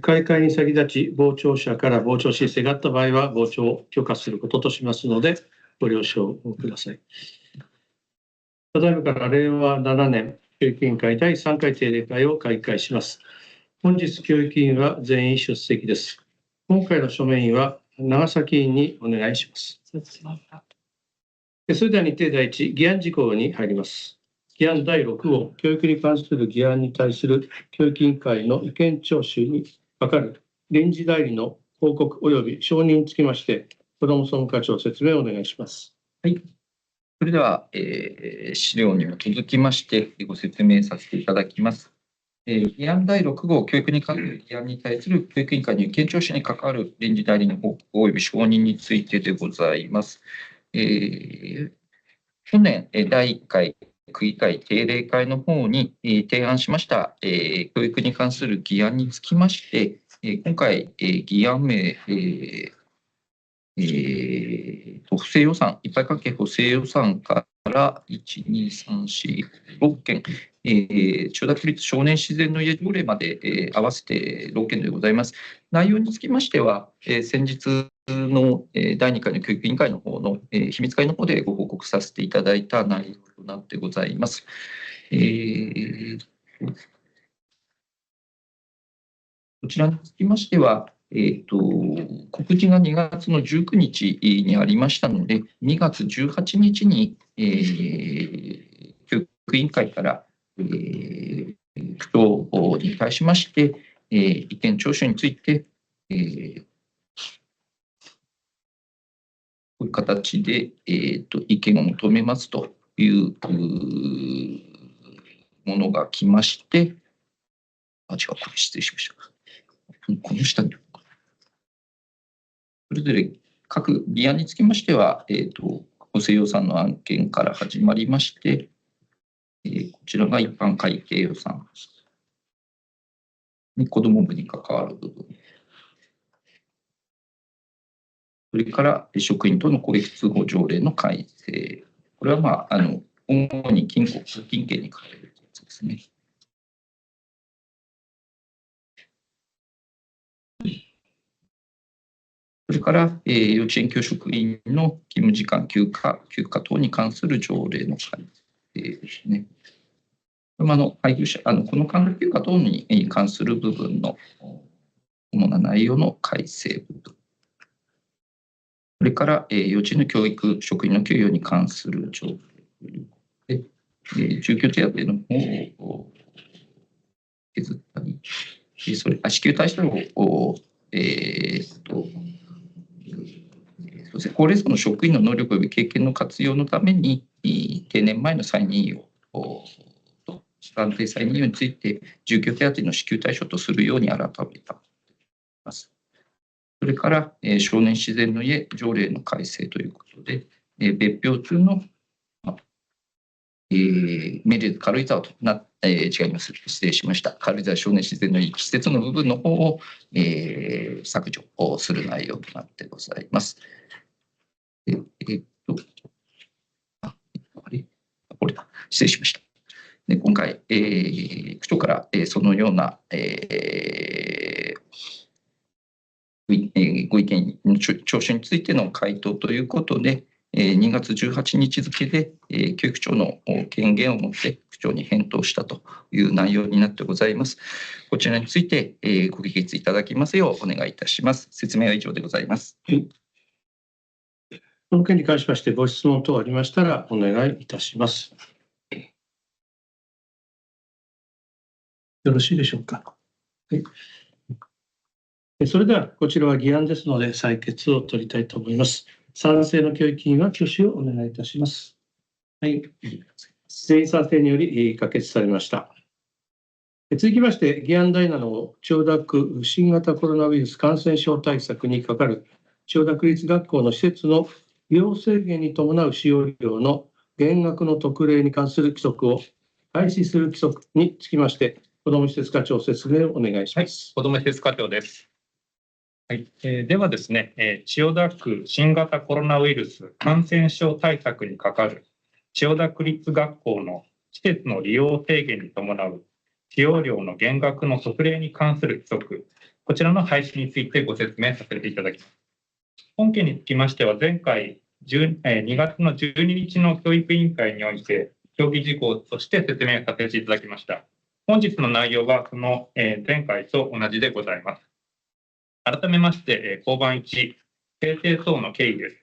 開会に先立ち、傍聴者から傍聴申請があった場合は、傍聴を許可することとしますので、ご了承ください。ただいまから令和7年教育委員会第3回定例会を開会します。本日、教育委員は全員出席です。今回の書面員は長崎委員にお願いします。それでは日程第一、議案事項に入ります。議案第6号、教育に関する議案に対する教育委員会の意見聴取にかかる臨時代理の報告及び承認につきまして、子ども総務課長説明をお願いします。はい。それでは、資料に基づきましてご説明させていただきます。議案第6号、教育に関する議案に対する教育委員会の意見聴取に関わる臨時代理の報告及び承認についてでございます。去年、第1回区議会定例会の方に提案しました、教育に関する議案につきまして、今回、議案名、補正予算、一般関係補正予算から1、2、3、4、6件、千代田区立少年自然の家条例まで、合わせて6件でございます。内容につきましては、先日の第2回の教育委員会の方の秘密会の方でご報告させていただいた内容となってございます。こちらにつきましては、告示が2月の19日にありましたので、2月18日に、教育委員会から、区長に対しまして、意見聴取について、こういう形で、意見を求めますというものが来まして、これ失礼しました。この下に。それぞれ各議案につきましては、補正予算の案件から始まりまして、こちらが一般会計予算に子ども部に関わる部分。それから職員との公益通報条例の改正。これは、主に金庫、通勤権に関わるやつですね。それから、幼稚園教職員の勤務時間休暇等に関する条例の改正ですね。配偶者、この間隔休暇等に関する部分の主な内容の改正部分。それから、幼稚園の教育職員の給与に関する条例で、住居手当の方を削ったり、支給対象を、高齢層の職員の能力及び経験の活用のために、定年前の再任用と暫定再任用について、住居手当の支給対象とするように改めた。それから、少年自然の家条例の改正ということで、別表中の、命令軽井沢と違います。失礼しました。軽井沢少年自然の家施設の部分の方を、削除をする内容となってございます。これだ。失礼しました。で今回、区長から、そのような、ご意見の聴取についての回答ということで、2月18日付で、教育長の権限を持って区長に返答したという内容になってございます。こちらについて、ご議決いただきますようお願いいたします。説明は以上でございます。この件に関しましてご質問等ありましたらお願いいたします。よろしいでしょうか。はい、それではこちらは議案ですので採決を取りたいと思います。賛成の教育委員は挙手をお願いいたします。はい、全員賛成により可決されました。続きまして議案第7を千代田区新型コロナウイルス感染症対策にかかる千代田区立学校の施設の利用制限に伴う使用料の減額の特例に関する規則を廃止する規則につきまして子ども施設課長説明をお願いします。はい、子ども施設課長です。はい、ではですね、千代田区新型コロナウイルス感染症対策にかかる千代田区立学校の施設の利用制限に伴う使用料の減額の特例に関する規則、こちらの廃止についてご説明させていただきます。本件につきましては、前回2月の12日の教育委員会において、協議事項として説明させていただきました。本日の内容はその前回と同じでございます。改めまして、項番1、制定等の経緯です。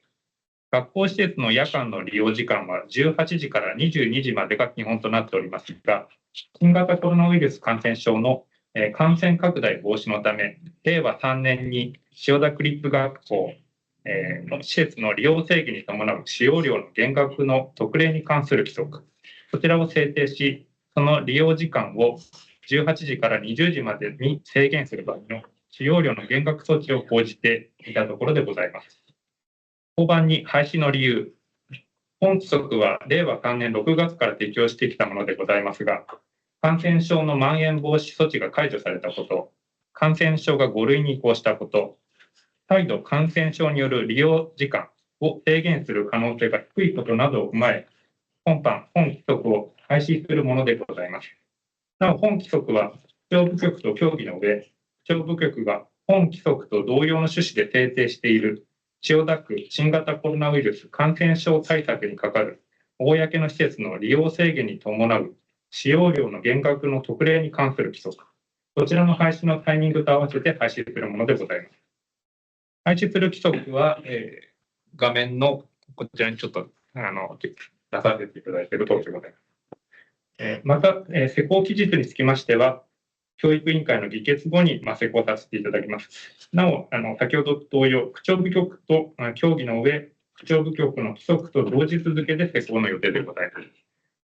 学校施設の夜間の利用時間は18時から22時までが基本となっておりますが、新型コロナウイルス感染症の感染拡大防止のため、令和3年に千代田区立学校の施設の利用制限に伴う使用料の減額の特例に関する規則、こちらを制定し、その利用時間を18時から20時までに制限する場合の使用料の減額措置を講じていたところでございます。項番に廃止の理由、本規則は令和3年6月から適用してきたものでございますが、感染症のまん延防止措置が解除されたこと、感染症が5類に移行したこと、再度感染症による利用時間を制限する可能性が低いことなどを踏まえ、本規則を廃止するものでございます。なお、本規則は、区長部局と協議の上、区長部局が本規則と同様の趣旨で制定している千代田区新型コロナウイルス感染症対策に係る公の施設の利用制限に伴う使用料の減額の特例に関する規則、こちらの廃止のタイミングと合わせて廃止するものでございます。廃止する規則は、画面のこちらにちょっと出させていただいている通りでございます。また、施行期日につきましては、教育委員会の議決後に施行させていただきます。なお、先ほどと同様、区長部局と協議の上、区長部局の規則と同日付で施行の予定でございます。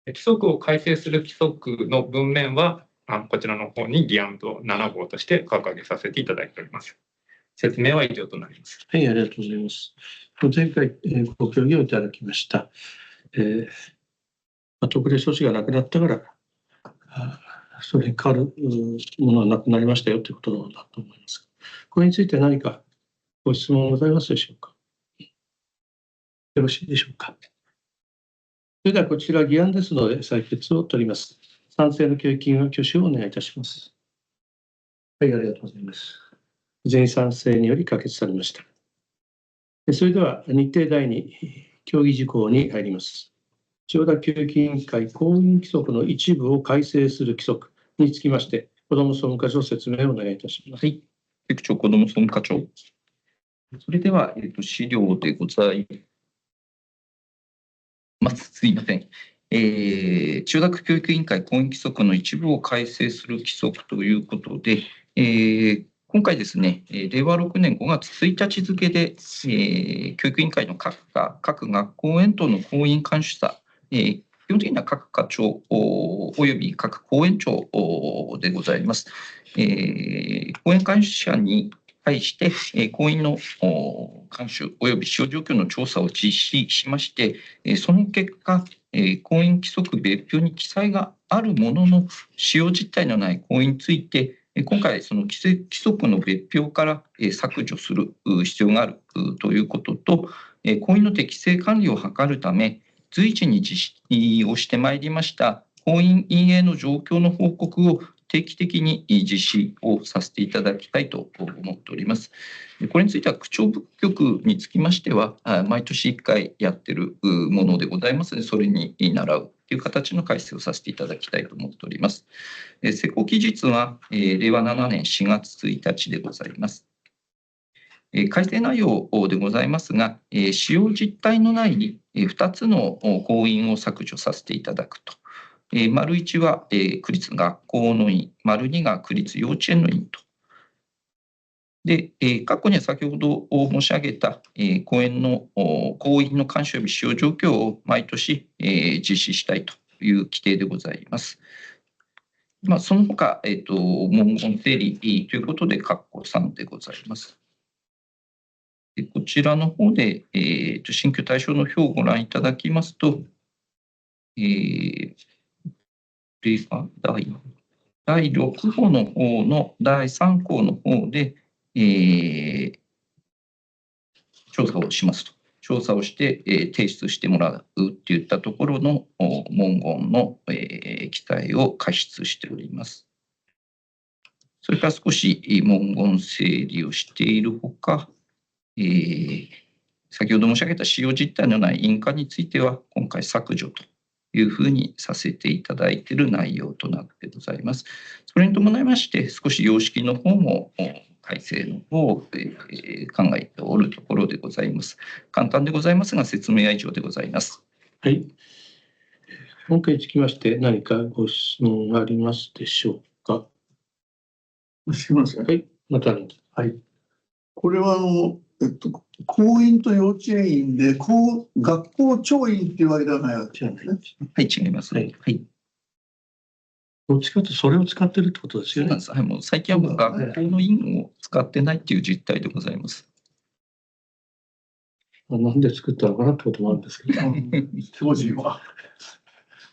規則を改正する規則の文面は、こちらの方に議案と7号として掲げさせていただいております。説明は以上となります。はい、ありがとうございます。前回、ご協議をいただきました。特例措置がなくなったから、それに変わるものはなくなりましたよということだと思います。これについて何かご質問ございますでしょうか。よろしいでしょうか。それではこちら議案ですので採決を取ります。賛成の教育委員は挙手をお願いいたします。はい、ありがとうございます。全員賛成により可決されました。それでは日程第2協議事項に入ります。千代田教育委員会公認規則の一部を改正する規則につきまして、子ども総務課長説明をお願いいたします。はい、局長、子ども総務課長。それでは、資料でございます。すいません。千代田区教育委員会公認規則の一部を改正する規則ということで、今回ですね、令和6年5月1日付で、教育委員会の各学校園等の公認監修者、基本的には各課長および各校園長でございます。公園監修者に対して、校員の監修および使用状況の調査を実施しまして、その結果、婚姻規則別表に記載があるものの、使用実態のない婚姻について、今回、その規則の別表から削除する必要があるということと、婚姻の適正管理を図るため、随時に実施をしてまいりました婚姻陰影の状況の報告を定期的に実施をさせていただきたいと思っております。これについては区長部局につきましては、毎年1回やっているものでございますので、それに倣うという形の改正をさせていただきたいと思っております。施行期日は令和7年4月1日でございます。改正内容でございますが、使用実態のない2つの婚姻を削除させていただくと。丸1は区立学校の院、丸2が区立幼稚園の院と。で、過去には先ほど申し上げた婚姻の監視及び使用状況を毎年実施したいという規定でございます。その他、文言整理ということで、括弧3でございます。こちらの方で、新旧対象の表をご覧いただきますと、第6号の方の第3項の方で、調査をしますと調査をして、提出してもらうっていったところの文言の、記載を過失しております。それから少し文言整理をしているほか、先ほど申し上げた使用実態のない印鑑については、今回削除というふうにさせていただいている内容となってございます。それに伴いまして、少し様式の方も改正の方を、考えておるところでございます。簡単でございますが、説明は以上でございます。はい。本件につきまして、何かご質問がありますでしょうか。すみません。はい、また、はい。これは校員と幼稚園員で学校教員っていうわけではないわけですね。はい、違います。ははいい。どっちかというとそれを使ってるってことですよね。そうなんです。はい、もう最近はもう学校の員を使ってないっていう実態でございます。なんで作ったのかなってこともあるんですけど。当時は。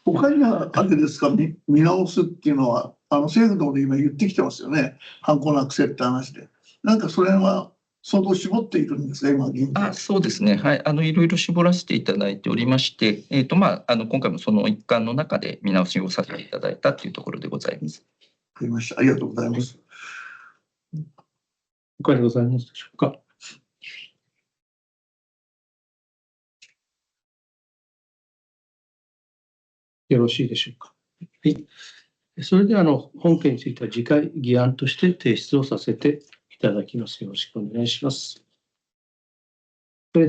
他にはあれですか、見直すっていうのは、政府の方で今言ってきてますよね。ハンコなくせって話で。なんかそれは相当絞っているんですか、今現在。そうですね。はい。いろいろ絞らせていただいておりまして、今回もその一環の中で見直しをさせていただいたというところでございます。わかりました。ありがとうございます。他にございますでしょうか。よろしいでしょうか。はい。それでは本件については次回議案として提出をさせていただきます。よろしくお願いします。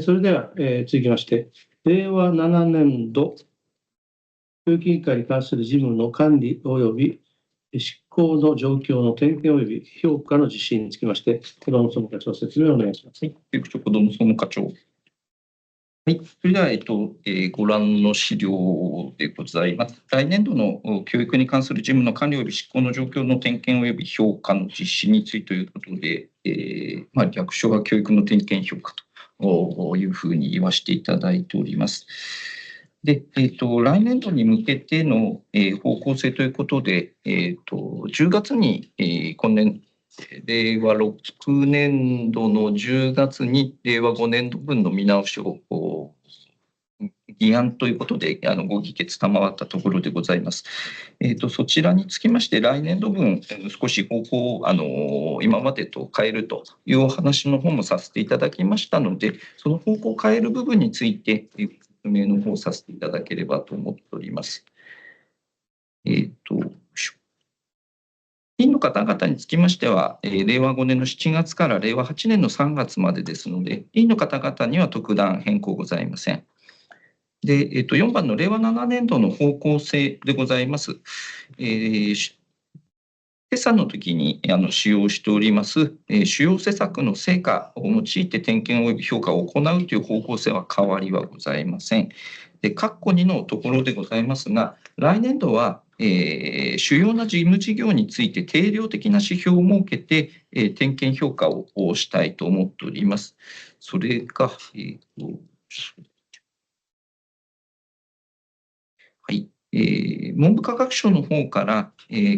それでは、続きまして、令和7年度教育委員会に関する事務の管理及び執行の状況の点検及び評価の実施につきまして、子ども総務課長、説明をお願いします。はい、教育長、子ども総務課長。はい、それでは、ご覧の資料でございます。来年度の教育に関する事務の管理及び執行の状況の点検及び評価の実施についてということで、略称は教育の点検評価というふうに言わせていただいております。で、来年度に向けての、方向性ということで、10月に、今年、令和6年度の10月に令和5年度分の見直しを議案ということでご議決賜ったところでございます。そちらにつきまして来年度分少し方向を今までと変えるというお話の方もさせていただきましたので、その方向を変える部分について説明の方させていただければと思っております。委員の方々につきましては、令和5年の7月から令和8年の3月までですので、委員の方々には特段変更ございません。で、4番の令和7年度の方向性でございます。決算の時に使用しております、主要施策の成果を用いて点検及び評価を行うという方向性は変わりはございません。で、括弧2のところでございますが、来年度は、主要な事務事業について定量的な指標を設けて、点検評価をしたいと思っております。それが、はい、文部科学省の方から、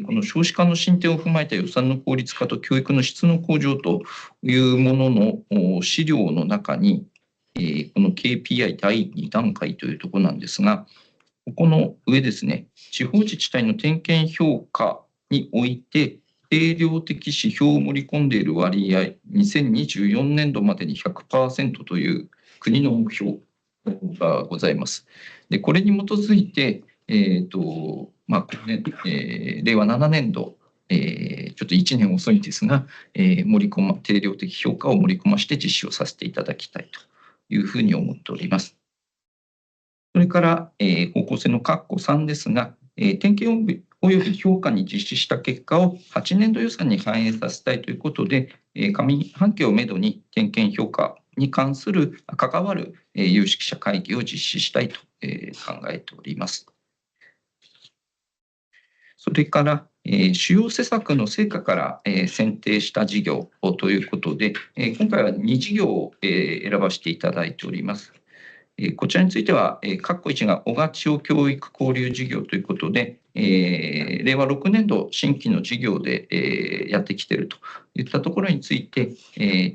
この少子化の進展を踏まえた予算の効率化と教育の質の向上というものの資料の中に、この KPI 第2段階というところなんですが、ここの上ですね、地方自治体の点検評価において、定量的指標を盛り込んでいる割合、2024年度までに 100% という国の目標がございます。で、これに基づいて、令和7年度、ちょっと1年遅いんですが、定量的評価を盛り込まして実施をさせていただきたいというふうに思っております。それから、方向性の括弧3ですが、点検及び評価に実施した結果を8年度予算に反映させたいということで、上半期をめどに点検評価に関わる有識者会議を実施したいと考えております。それから、主要施策の成果から選定した事業ということで、今回は2事業を選ばせていただいております。こちらについては、括弧1が小賀千代教育交流事業ということで、令和6年度新規の事業でやってきているといったところについて、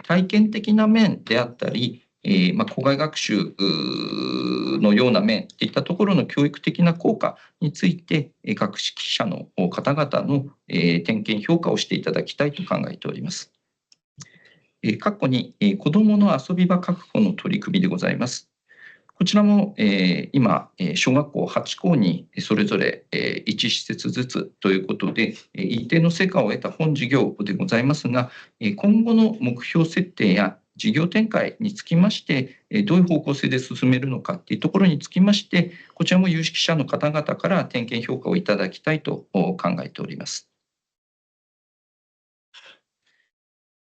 体験的な面であったり、校外学習のような面といったところの教育的な効果について、学識者の方々の点検評価をしていただきたいと考えております。括弧に、子どもの遊び場確保の取り組みでございます。こちらも、今、小学校8校にそれぞれ1施設ずつということで、一定の成果を得た本事業でございますが、今後の目標設定や事業展開につきまして、どういう方向性で進めるのかというところにつきまして、こちらも有識者の方々から点検評価をいただきたいと考えております。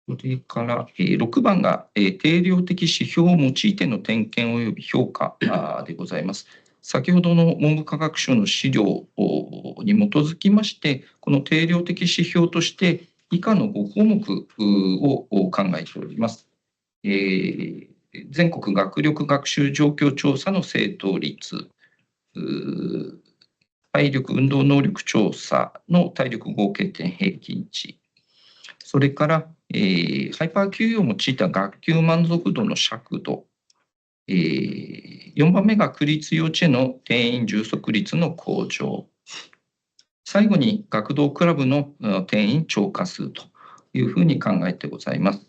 それから6番が定量的指標を用いての点検及び評価でございます。先ほどの文部科学省の資料に基づきまして、この定量的指標として以下の5項目を考えております。全国学力学習状況調査の正答率、体力運動能力調査の体力合計点平均値、それから、ハイパー給与を用いた学級満足度の尺度、4番目が区立幼稚園の定員充足率の向上、最後に学童クラブの定員超過数というふうに考えてございます。こ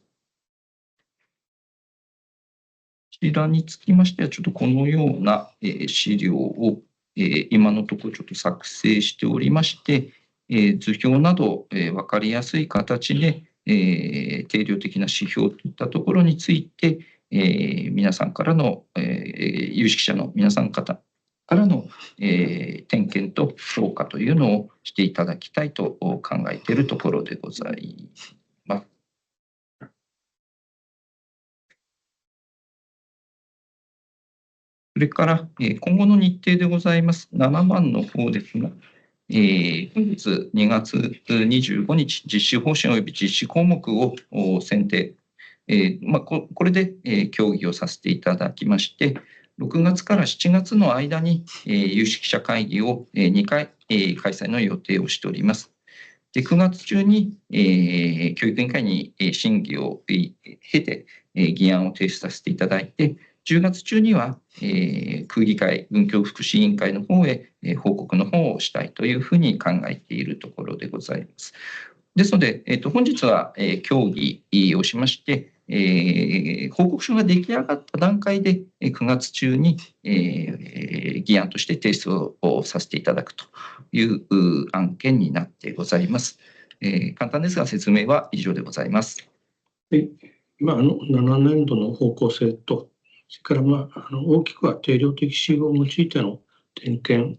ちらにつきましては、ちょっとこのような資料を今のところちょっと作成しておりまして、図表など分かりやすい形で定量的な指標といったところについて、皆さんからの、有識者の皆さん方からの、点検と評価というのをしていただきたいと考えているところでございます。それから、今後の日程でございます。7番の方ですが、本日2月25日、実施方針及び実施項目を選定、これで協議をさせていただきまして、6月から7月の間に有識者会議を2回開催の予定をしております。で、9月中に教育委員会に審議を経て議案を提出させていただいて、10月中には区議会文教福祉委員会の方へ報告の方をしたいというふうに考えているところでございます。ですので、本日は協議をしまして、報告書が出来上がった段階で9月中に議案として提出をさせていただくという案件になってございます。簡単ですが説明は以上でございます。7年度の方向性と、それから大きくは定量的指標を用いての点検、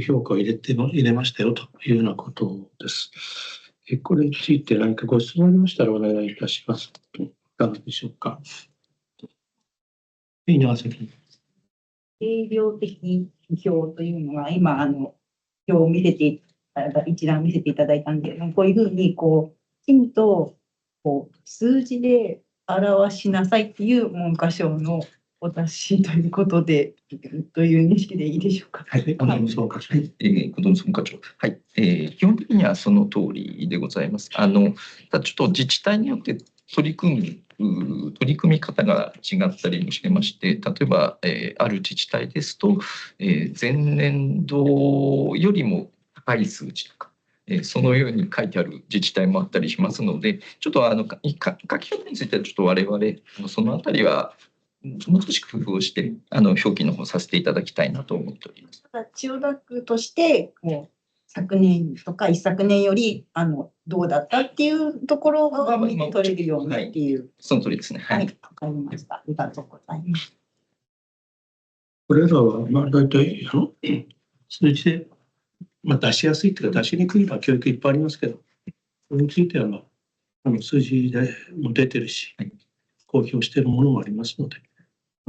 評価を入れましたよというようなことです。これについて何かご質問ありましたらお願いいたします。いかがでしょうか。稲崎。定量的指標というのは、今、表を一覧見せていただいたんで、こういうふうに、きちんと、数字で表しなさいっていう文科省のお達しということで、という認識でいいでしょうか。はい、子ども総務課長。はい、子ども総務課長。はい、基本的にはその通りでございます。ただちょっと自治体によって取り組み方が違ったりもしてまして、例えば、ある自治体ですと、前年度よりも高い数値とか、そのように書いてある自治体もあったりしますので、ちょっと書き方についてはちょっと我々そのあたりはもう少し工夫をして表記の方させていただきたいなと思っております。ただ千代田区として昨年とか一昨年よりどうだったっていうところが見て取れるようにっていう。はい、その通りですね。はい、わかりました。ありがとうございます。これらは大体数字で出しやすいというか出しにくい教育いっぱいありますけど、それについては数字でも出てるし、公表しているものもありますので、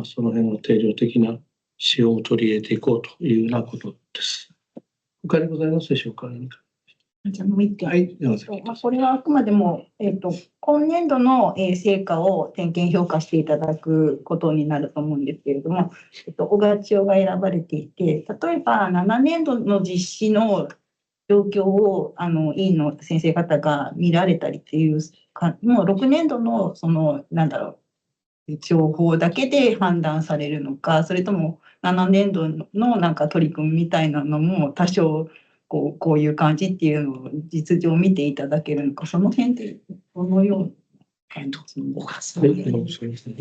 その辺の定量的な使用を取り入れていこうというようなことです。他にございますでしょうか。じゃあもう一点。はい、これはあくまでも、今年度の成果を点検評価していただくことになると思うんですけれども、小川千代が選ばれていて、例えば7年度の実施の状況を委員の先生方が見られたりっていうもう6年度の情報だけで判断されるのか、それとも7年度のなんか取り組みみたいなのも多少こういう感じっていうのを実情を見ていただけるのか、その辺でどのような感じ小笠原にすみません、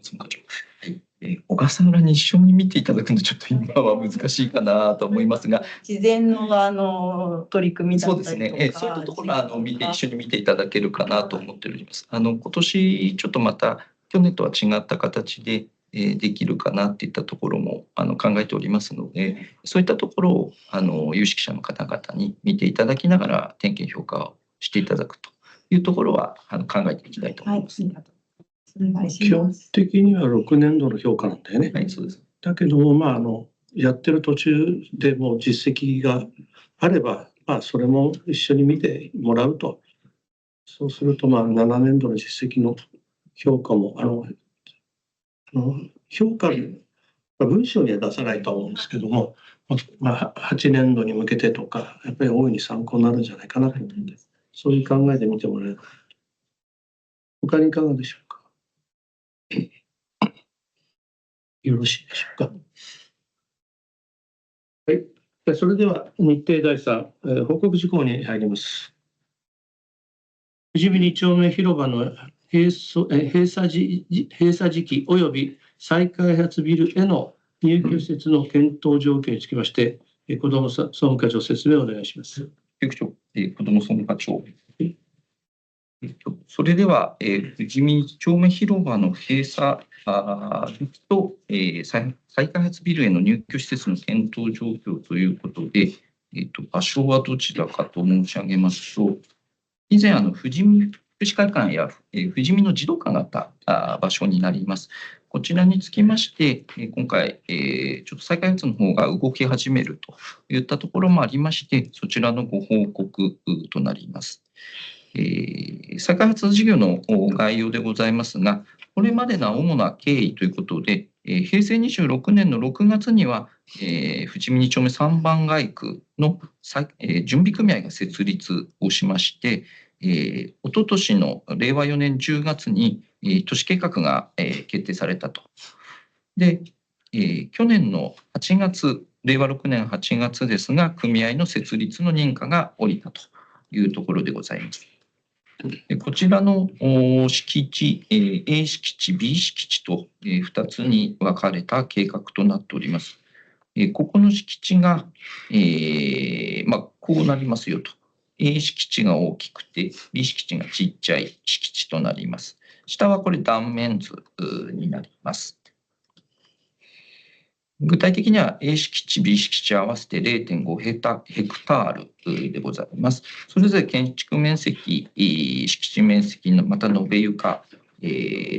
総課長。小笠原に一緒に見ていただくのちょっと今は難しいかなと思いますが、事前の取り組みだそうったりとか、ですね、そういったところは一緒に見ていただけるかなと思っております。今年ちょっとまた去年とは違った形でできるかなっていったところも考えておりますので、そういったところを有識者の方々に見ていただきながら点検評価をしていただくというところは考えていきたいと思います。はい、お願いし基本ます。的には6年度の評価なんだよね。はい、そうです。だけども、やってる途中でもう実績があれば、それも一緒に見てもらうと。そうすると、7年度の実績の評価も、評価、文章には出さないと思うんですけども、8年度に向けてとか、やっぱり大いに参考になるんじゃないかなと思って、そういう考えで見てもらえる。他にいかがでしょうか。よろしいでしょうか。はい。それでは日程第3、報告事項に入ります。富士見2丁目広場の閉鎖時期及び再開発ビルへの入居施設の検討状況につきまして、子ども総務課長説明をお願いします。局長、子ども総務課長。それでは、富士見2丁目広場の閉鎖と、再開発ビルへの入居施設の検討状況ということで、場所はどちらかと申し上げますと、以前、富士見福祉会館や富士見の児童館があった場所になります。こちらにつきまして、今回、ちょっと再開発の方が動き始めるといったところもありまして、そちらのご報告となります。再開発事業の概要でございますが、これまでの主な経緯ということで、平成26年の6月には、富士見2丁目3番街区の準備組合が設立をしまして、おととしの令和4年10月に都市計画が決定されたと。で、去年の8月、令和6年8月ですが、組合の設立の認可が下りたというところでございます。こちらの敷地、A 敷地、B 敷地と2つに分かれた計画となっております。ここの敷地が、こうなりますよと。A 敷地が大きくて、B 敷地がちっちゃい敷地となります。下はこれ断面図になります。具体的には A 敷地、B 敷地合わせて 0.5 ヘクタールでございます。それぞれ建築面積、敷地面積のまた延べ床、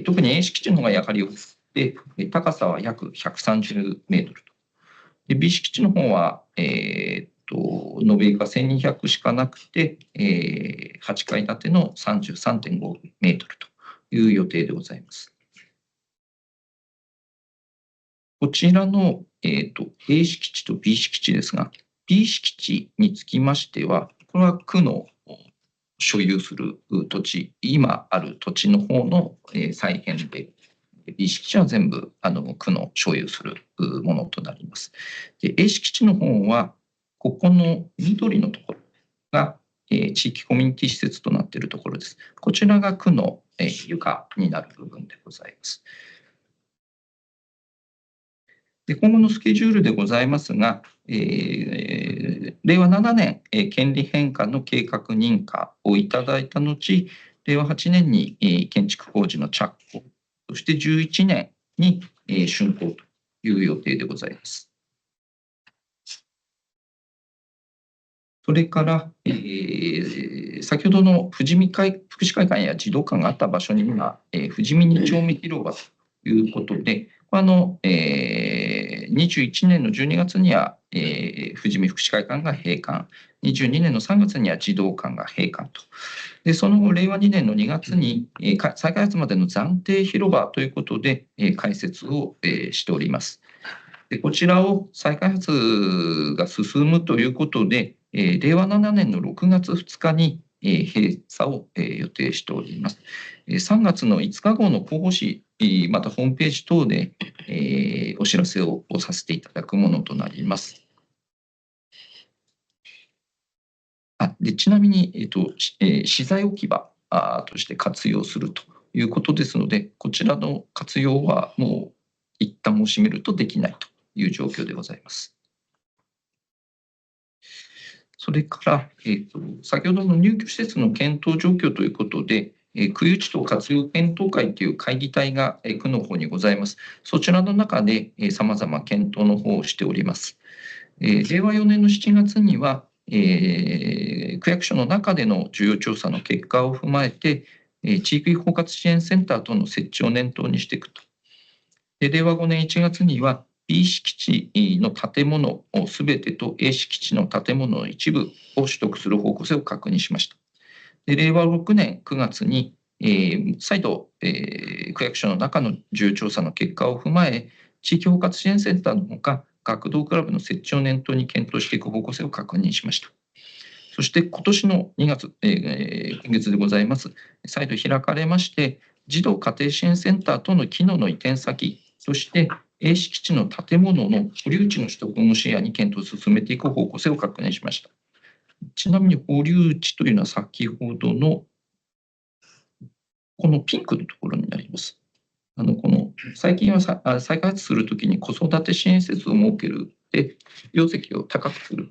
特に A 敷地の方がやはり多くて、高さは約130メートルと。で B 敷地の方は、延べ床1200しかなくて、8階建ての 33.5 メートルという予定でございます。こちらの、A 敷地と B 敷地ですが、B 敷地につきましては、これは区の所有する土地、今ある土地の方の再編で、B 敷地は全部区の所有するものとなります。で A 敷地の方は、ここの緑のところが地域コミュニティ施設となっているところです。こちらが区の床になる部分でございます。で今後のスケジュールでございますが、令和7年、権利返還の計画認可をいただいた後、令和8年に、建築工事の着工、そして11年に、竣工という予定でございます。それから、先ほどの富士見福祉会館や児童館があった場所に今、富士見2丁目広場ということで、21年の12月には、富士見福祉会館が閉館、22年の3月には児童館が閉館と。で、その後、令和2年の2月に、再開発までの暫定広場ということで、開設を、しております。でこちらを再開発が進むということで、令和7年の6月2日に、閉鎖を、予定しております。3月の5日号の広報誌またホームページ等で、お知らせをさせていただくものとなります。でちなみに、資材置き場として活用するということですので、こちらの活用はもう一旦を閉めるとできないという状況でございます。それから、先ほどの入居施設の検討状況ということで、区有地等活用検討会という会議体が区の方にございます。そちらの中でさまざま検討の方をしております。令和4年の7月には、区役所の中での需要調査の結果を踏まえて、地域包括支援センター等の設置を念頭にしていくと。令和5年1月には、B 敷地の建物をすべてと A 敷地の建物の一部を取得する方向性を確認しました。令和6年9月に、再度、区役所の中の需要調査の結果を踏まえ、地域包括支援センターのほか、学童クラブの設置を念頭に検討していく方向性を確認しました。そして今年の2月、今月でございます。再度開かれまして、児童家庭支援センターとの機能の移転先、そして A 敷地の建物の保留地の取得も視野に検討を進めていく方向性を確認しました。ちなみに保留地というのは先ほどのこのピンクのところになります。この最近は再開発するときに子育て支援施設を設けるで、容積を高くする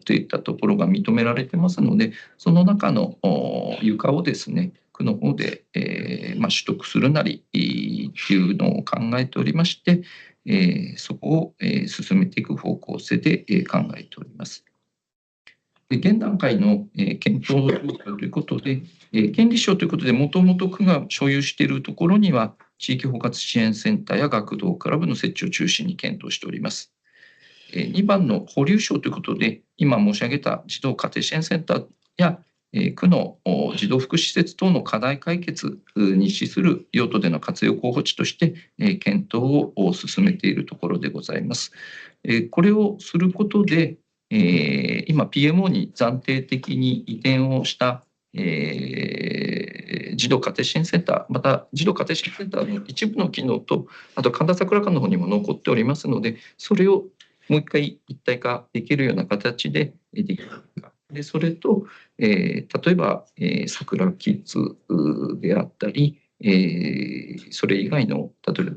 といったところが認められてますので、その中の床をですね、区の方で、取得するなりっていうのを考えておりまして、そこを進めていく方向性で考えております。現段階の検討ということで、権利証ということで、もともと区が所有しているところには、地域包括支援センターや学童クラブの設置を中心に検討しております。2番の保留証ということで、今申し上げた児童家庭支援センターや区の児童福祉施設等の課題解決に資する用途での活用候補地として検討を進めているところでございます。これをすることで、今 PMO に暫定的に移転をした児童家庭支援センター、また児童家庭支援センターの一部の機能と、あと神田桜館の方にも残っておりますので、それをもう一回一体化できるような形でできるか。でそれと、例えば、桜キッズであったり、それ以外の例えば、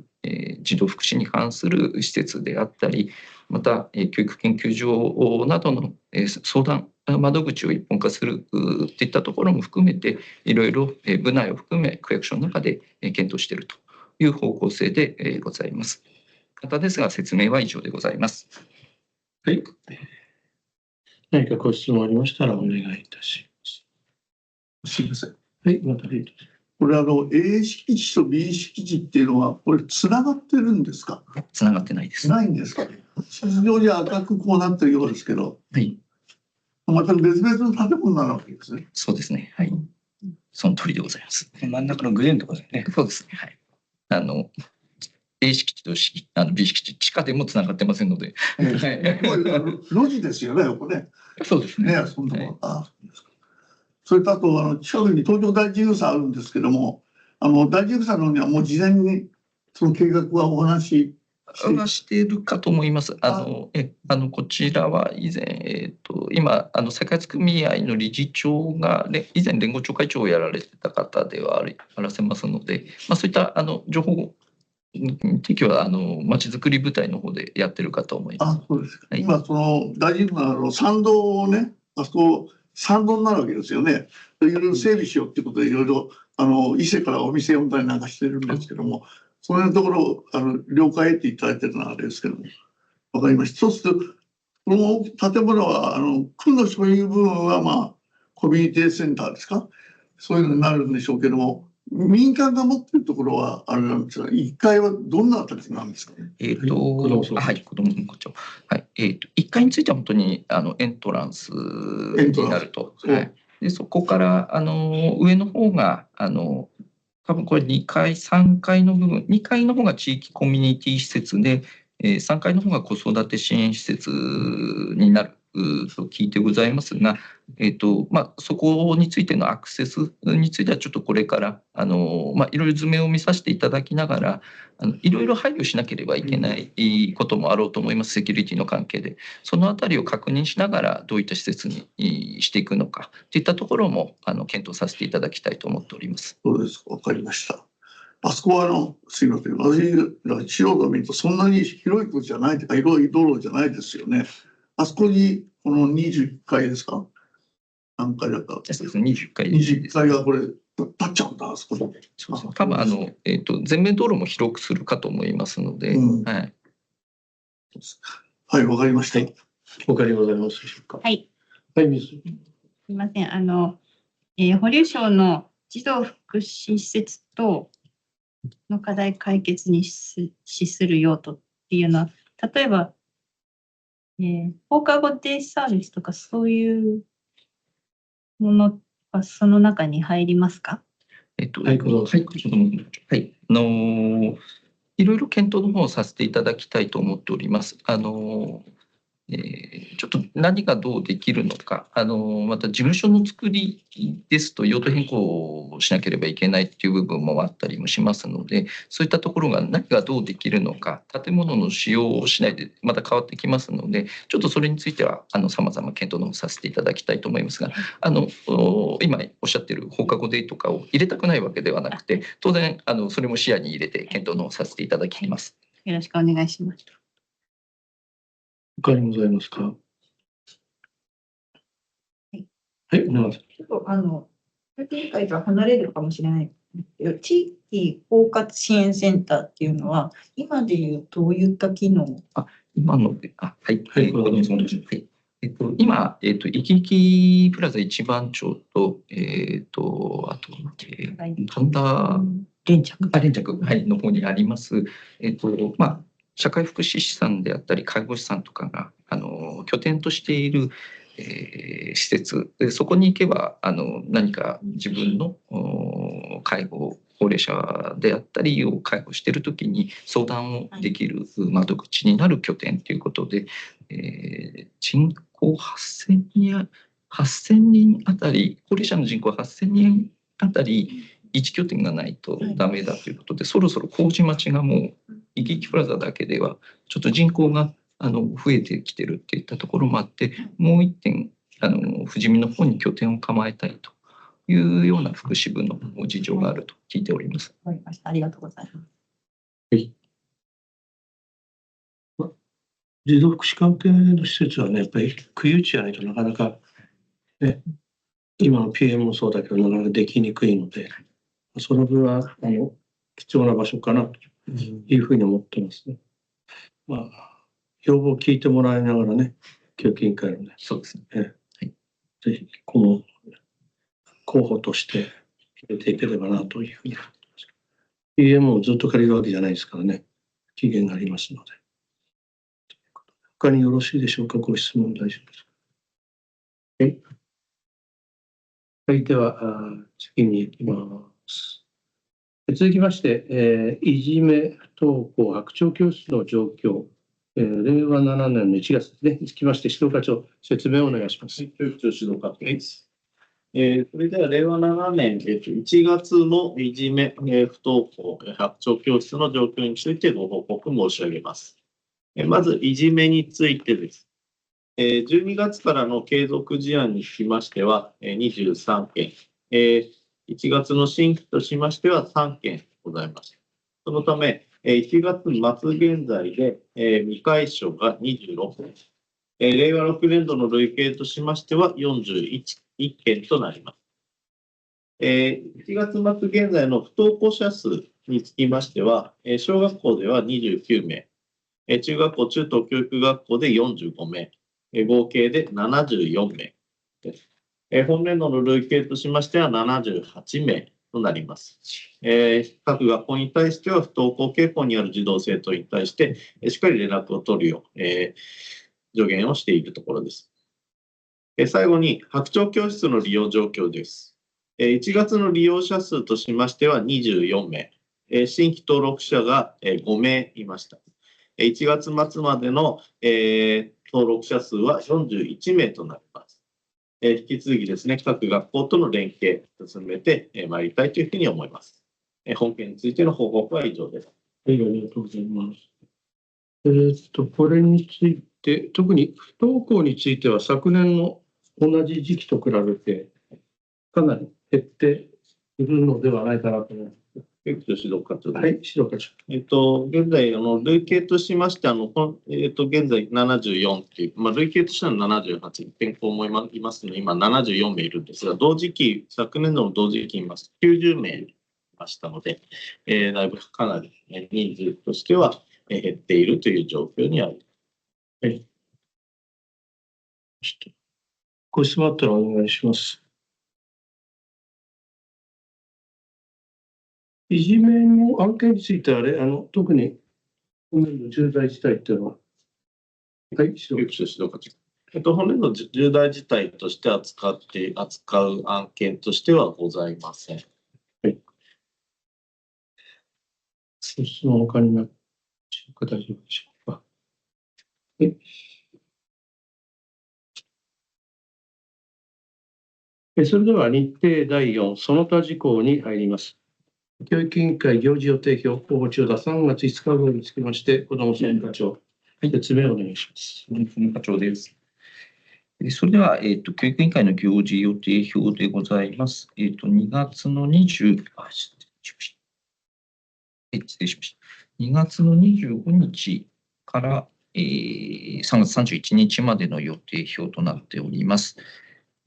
児童福祉に関する施設であったり、また、教育研究所などの、相談窓口を一本化するといったところも含めて、いろいろ部内を含め区役所の中で検討しているという方向性でございます。方ですが、説明は以上でございます。はい。何かご質問ありましたらお願いいたします。すみません。はい、また例これA 敷地と B 敷地っていうのは、これつながってるんですか？つながってないです。ないんですか？地図上に赤くこうなってるようですけど、はい。また別々の建物なわけですね。そうですね。はい。その通りでございます。真ん中のグレーのところですね。そうですね。はい。A 敷地とB 敷地、地下でもつながってませんので。路地ですよね、これね。そうですね。ね、そんなもの。そうですか。それとあと近くに東京大自由さあるんですけども、大自由さのにはもう事前にその計画はお話しているかと思います。こちらは以前、今再開発組合の理事長が、以前連合長会長をやられてた方ではあらせますので、そういった情報提供はまちづくり部隊の方でやってるかと思います。そうですか。はい、今その大自由の参道をね、あそこ参道になるわけですよね。いろいろ整備しようっていうことでいろいろ伊勢からお店呼んだりなんかしてるんですけども、そのところを了解得ていただいてるのはあれですけども、わかりました。そうするとこの建物は区の所有部分はコミュニティセンターですか、そういうのになるんでしょうけども、民間が持ってるところはあれなんですが、1階はどんな形なんですかね。はい、子ども保護庁。はい。1階については本当にエントランスになると。はい。でそこから上の方が多分これ2階、3階の部分、2階の方が地域コミュニティ施設で、3階の方が子育て支援施設になると聞いてございますが、そこについてのアクセスについてはちょっとこれからいろいろ図面を見させていただきながらいろいろ配慮しなければいけないこともあろうと思います、セキュリティの関係で。そのあたりを確認しながらどういった施設にしていくのかといったところも検討させていただきたいと思っております。そうですか、わかりました。あそこはすいません、私が素人を見るとそんなに広い土地じゃないとか広い道路じゃないですよね。あそこにこの21階ですか、何階だか。そうですね、21階21階がこれ立っちゃうんだ、あそこで。多分全面道路も広くするかと思いますので、はい。はい、わかりました。他にございますでしょうか。はい。はい、水。すみません。保留省の児童福祉施設等の課題解決に資する用途っていうのは、例えば、放課後デイサービスとかそういうものはその中に入りますか？はい、いろいろ検討の方をさせていただきたいと思っております。ちょっと何がどうできるのか、また事務所の作りですと用途変更をしなければいけないっていう部分もあったりもしますので、そういったところが何がどうできるのか、建物の使用をしないでまた変わってきますので、ちょっとそれについては様々検討の方させていただきたいと思いますが、今おっしゃっている放課後デイとかを入れたくないわけではなくて、当然それも視野に入れて検討の方させていただきます。よろしくお願いします。他にございますか。はい、はい、皆さん。ちょっと教育委員会とは離れるかもしれない。地域包括支援センターっていうのは、今でいうどういった機能？今ので、はい、はい、今、生き生きプラザ一番町と、あと、神田連着、はい、の方にあります、社会福祉士さんであったり介護士さんとかが拠点としている、施設で、そこに行けば何か自分の介護高齢者であったりを介護しているときに相談をできる窓口になる拠点ということで、人口8000人あたり、高齢者の人口8000人あたり1拠点がないとダメだということで、そろそろ麹町がもう生き生きプラザだけではちょっと人口が増えてきてるっていったところもあって、もう一点富士見の方に拠点を構えたいというような福祉部の事情があると聞いております。わかりました。ありがとうございます。はい。児童福祉関係の施設はね、やっぱり区有地じゃないとなかなかね、今の PM もそうだけどなかなかできにくいので、その分は貴重な場所かなというふうに思ってますね。要望を聞いてもらいながらね、教育委員会のね、そうですね。はい、ぜひこの候補として入れていければなというふうに思ってます。PM をずっと借りるわけじゃないですからね、期限がありますので。他によろしいでしょうか、ご質問大丈夫ですか。はい。はい、では次に行きます。続きまして、いじめ不登校白鳥教室の状況、令和7年の1月ですね、につきまして、指導課長、説明をお願いします。教育長指導課長です。それでは令和7年1月のいじめ不登校白鳥教室の状況についてご報告申し上げます。まず、いじめについてです。12月からの継続事案につきましては、23件、1月の新規としましては3件ございます。そのため、1月末現在で未解消が26件、令和6年度の累計としましては41件となります。1月末現在の不登校者数につきましては、小学校では29名、中学校、中等教育学校で45名、合計で74名です。本年度の累計としましては78名となります。各学校に対しては不登校傾向にある児童生徒に対してしっかり連絡を取るよう、助言をしているところです。最後に白鳥教室の利用状況です。1月の利用者数としましては24名、新規登録者が5名いました。1月末までの登録者数は41名となります。引き続きですね、各学校との連携を進めてまいりたいというふうに思います。本件についての報告は以上です。はい、ありがとうございます。これについて、特に不登校については昨年の同じ時期と比べて、かなり減っているのではないかなと思います。教育指導課長です。はい、指導課長。現在、累計としまして、現在74っていう、累計としては78、変更もいますので、今74名いるんですが、昨年度の同時期に言いますと90名いましたので、だいぶかなり人数としては減っているという状況にあります。ご質問あったらお願いします。いじめの案件については、特に本年度重大事態っていうのは、はい、教育指導課長。本年度重大事態として扱う案件としてはございません。はい。質問他になるでしょうか、大丈夫でしょうか。はい。それでは日程第4、その他事項に入ります。教育委員会行事予定表、候補千代田3月5日号につきまして、子ども総務課長、説明をお願いします。総務課長です。それでは、教育委員会の行事予定表でございます。2月の20、失礼しました。2月の25日から、3月31日までの予定表となっております。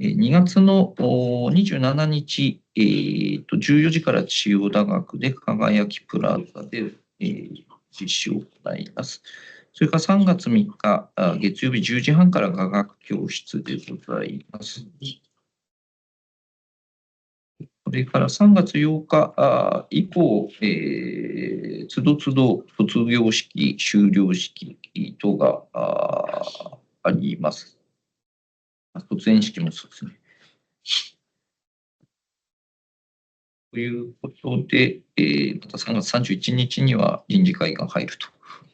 2月の27日、14時から千代田学で輝きプラザで、実施を行います。それから3月3日、月曜日10時半から雅楽教室でございます。それから3月8日以降、つどつど卒業式、修了式等があります。卒園式もそうですね。ということで、また3月31日には臨時会が入ると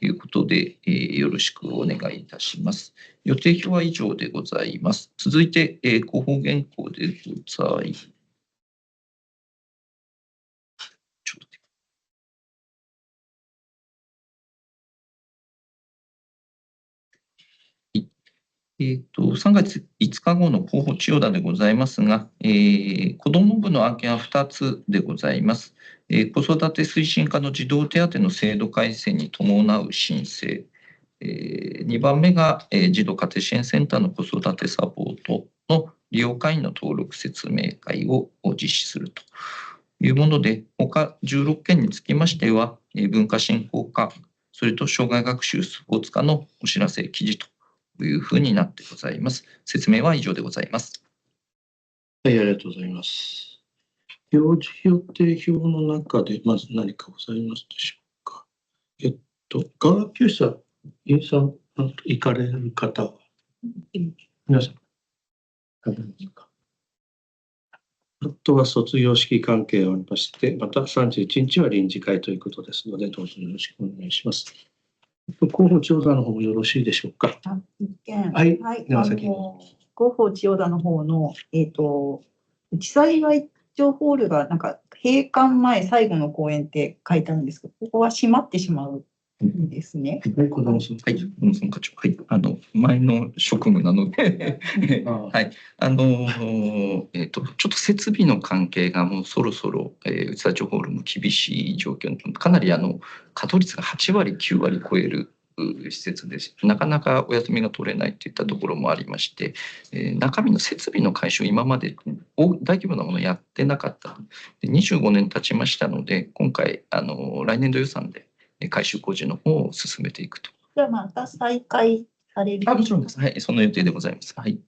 いうことで、よろしくお願いいたします。予定表は以上でございます。続いて、広報原稿でございます。3月5日後の候補千代田でございますが、子ども部の案件は2つでございます。子育て推進課の児童手当の制度改正に伴う申請。2番目が、児童家庭支援センターの子育てサポートの利用会員の登録説明会を実施するというもので、他16件につきましては、文化振興課、それと障害学習スポーツ課のお知らせ記事というふうになってございます。説明は以上でございます。はい、ありがとうございます。行事予定表の中で、まず何かございますでしょうか。雅楽教室は、インさん、行かれる方は、皆さん、あとは卒業式関係がありまして、また31日は臨時会ということですので、どうぞよろしくお願いします。候補千代田の方もよろしいでしょうか。一件、はい、広報千代田の方の、内幸町ホールがなんか閉館前最後の公演って書いてあるんですけど、ここは閉まってしまうんですね。はい、子どもさん。はい、子どもさん課長。はい、前の職務なのではい、ちょっと設備の関係がもうそろそろ、内幸町ホールも厳しい状況に、かなり稼働率が8割、9割超える施設です。なかなかお休みが取れないといったところもありまして、中身の設備の改修、今まで大規模なものをやってなかった。で25年経ちましたので、今回、来年度予算で改修工事の方を進めていくと。じゃあまた再開される。もちろんです。はい、その予定でございます。はい。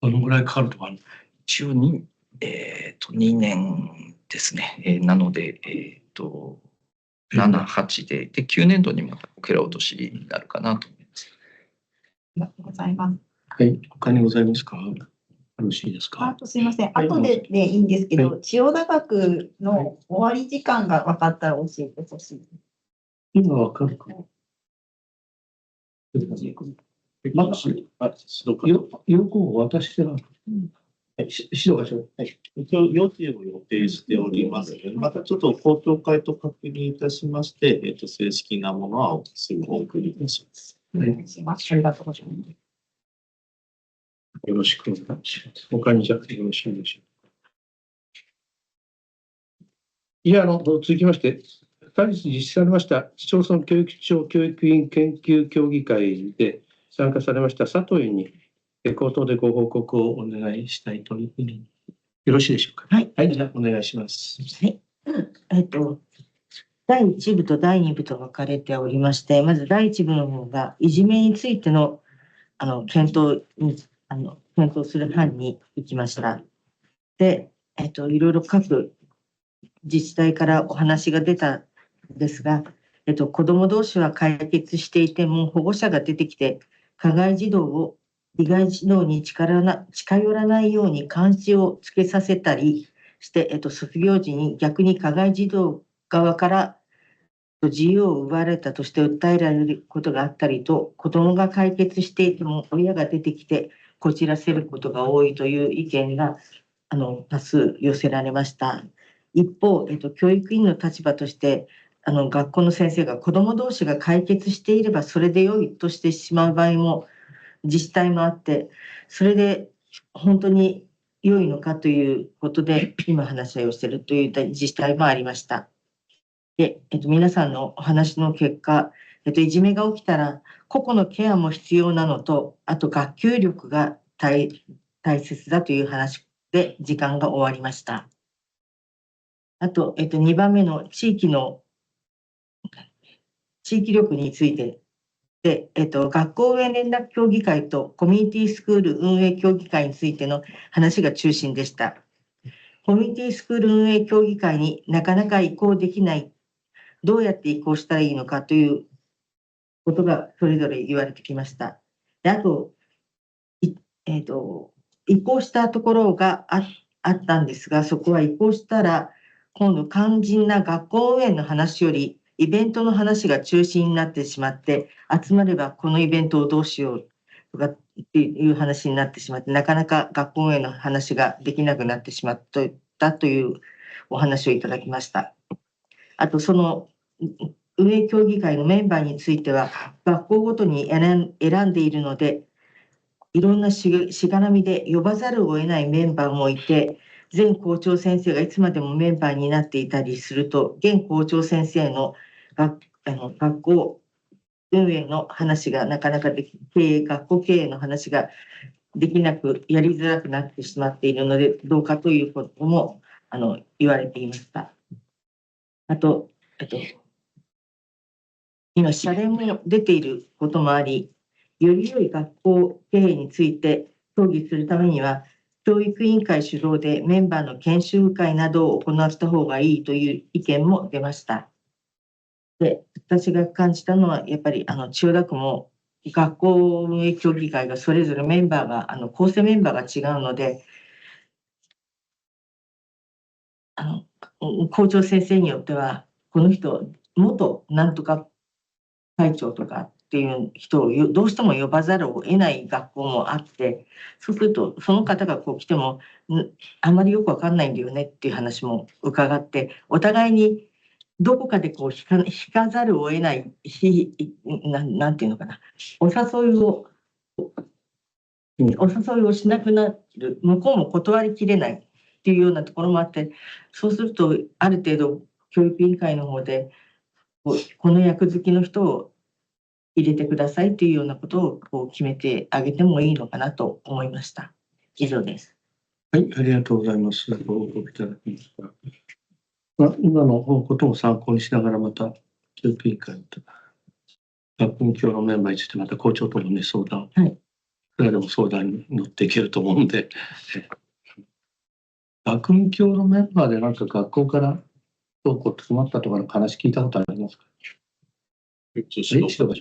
どのぐらいかかるとかある？一応2年ですね。なので、7、8で、9年度にまたこけら落としになるかなと思います。ありがとうございます。はい、他にございますか？よろしいですか？すみません。はい後でいいんですけど、は千代田学の終わり時間が分かったら教えてほしい。今わかるかな？まだ指導課長。要項を渡してない。指導課長。一応、予定を予定しておりますので、またちょっと公聴会と確認いたしまして、正式なものはすぐお送りいたします。お願いします。ありがとうございます。よろしくお願いします。他にじゃあよろしいでしょうか。いや、続きまして、本日実施されました市町村教育庁教育委員研究協議会で参加されました佐藤委員に口頭でご報告をお願いしたいというふうによろしいでしょうか。はい。はい、じゃあお願いします。はい。第1部と第2部と分かれておりまして、まず第1部の方が、いじめについての検討する班に行きました。で、いろいろ各自治体からお話が出たんですが、子ども同士は解決していても、保護者が出てきて、加害児童を被害児童に近寄らないように監視をつけさせたりして、卒業時に逆に加害児童側から自由を奪われたとして訴えられることがあったりと、子どもが解決していても親が出てきてこじらせることが多いという意見が多数寄せられました。一方、教育委員の立場として学校の先生が子ども同士が解決していればそれで良いとしてしまう場合も自治体もあって、それで本当に良いのかということで今話し合いをしているという自治体もありました。で、皆さんのお話の結果、いじめが起きたら個々のケアも必要なのと、あと学級力が大切だという話で時間が終わりました。あと、2番目の地域力についてで、学校運営連絡協議会とコミュニティスクール運営協議会についての話が中心でした。コミュニティスクール運営協議会になかなか移行できない、どうやって移行したらいいのかということがそれぞれ言われてきました。で、あと、移行したところがあったんですが、そこは移行したら、今度肝心な学校運営の話より、イベントの話が中心になってしまって、集まればこのイベントをどうしようとかっていう話になってしまって、なかなか学校運営の話ができなくなってしまったというお話をいただきました。あと、その運営協議会のメンバーについては、学校ごとに選んでいるので、いろんなしがらみで呼ばざるを得ないメンバーもいて、前校長先生がいつまでもメンバーになっていたりすると、現校長先生の学校運営の話がなかなか学校経営の話ができなく、やりづらくなってしまっているので、どうかということも言われていました。あと、今、謝礼も出ていることもあり、より良い学校経営について協議するためには、教育委員会主導でメンバーの研修会などを行った方がいいという意見も出ました。で、私が感じたのは、やっぱり千代田区も学校運営協議会がそれぞれメンバーが、構成メンバーが違うので、校長先生によっては、この人、元なんとか会長とかっていう人をどうしても呼ばざるを得ない学校もあって、そうするとその方が来てもあまりよくわかんないんだよねっていう話も伺って、お互いにどこかで引かざるを得ないなんていうのかな、お誘いをしなくなる、向こうも断りきれないっていうようなところもあって、そうするとある程度教育委員会の方でこの役付きの人を入れてくださいというようなことを決めてあげてもいいのかなと思いました。以上です。はい、ありがとうございます。ご報告いただきました。今のことも参考にしながら、また教育委員会と学院教のメンバーについてまた校長とのね相談、はい、それでも相談に乗っていけると思うんで、学院教のメンバーでなんか学校からどうこう詰まったとかの話聞いたことありますか？指導課長。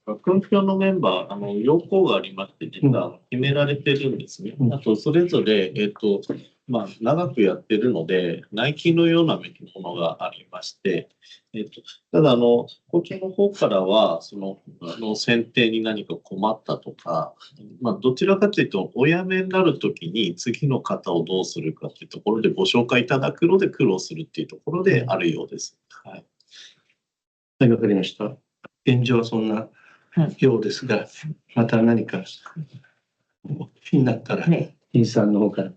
学訓のメンバー、要項がありまして、実は決められてるんですね。あと、それぞれ、長くやってるので、内規のようなものがありまして、ただ、こっちの方からは、選定に何か困ったとか、どちらかというと、お辞めになるときに次の方をどうするかというところでご紹介いただくので苦労するっていうところであるようです。はい。はい、わかりました。現状はそんなようですが、また何かお聞きになったら、金さんの方から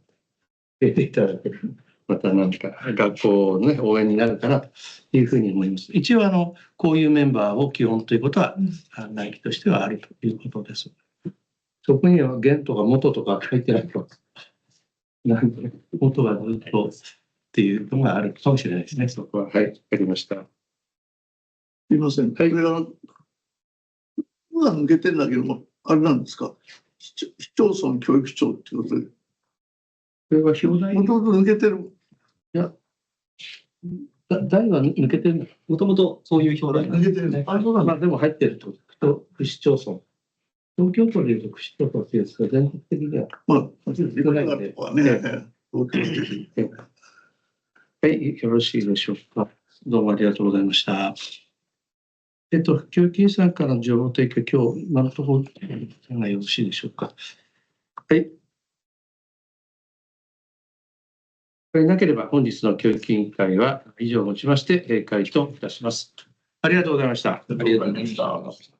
出ていただける。また何か学校の、応援になるかなというふうに思います。一応こういうメンバーを基本ということは、内規としてはあるということです。そこには現とか元とか書いてないと、なんで元はずっとっていうのがあるかもしれないですね。そこは。はい、わかりました。すいません。これが抜けてるんだけども、あれなんですか。市町村教育長っていうことで。これは表題もともと抜けてる。代は抜けてる。もともとそういう表題なん抜けてる。あ、そうだな。でも入ってると、区市町村。東京都でいうと区市町村っていうですが、全国的には。少ないんで。はい、よろしいでしょうか。どうもありがとうございました。教育委さんからの情報提供、今日、今のところ、がよろしいでしょうか。はい。なければ本日の教育委員会は以上をもちまして閉会といたします。ありがとうございました。ありがとうございました。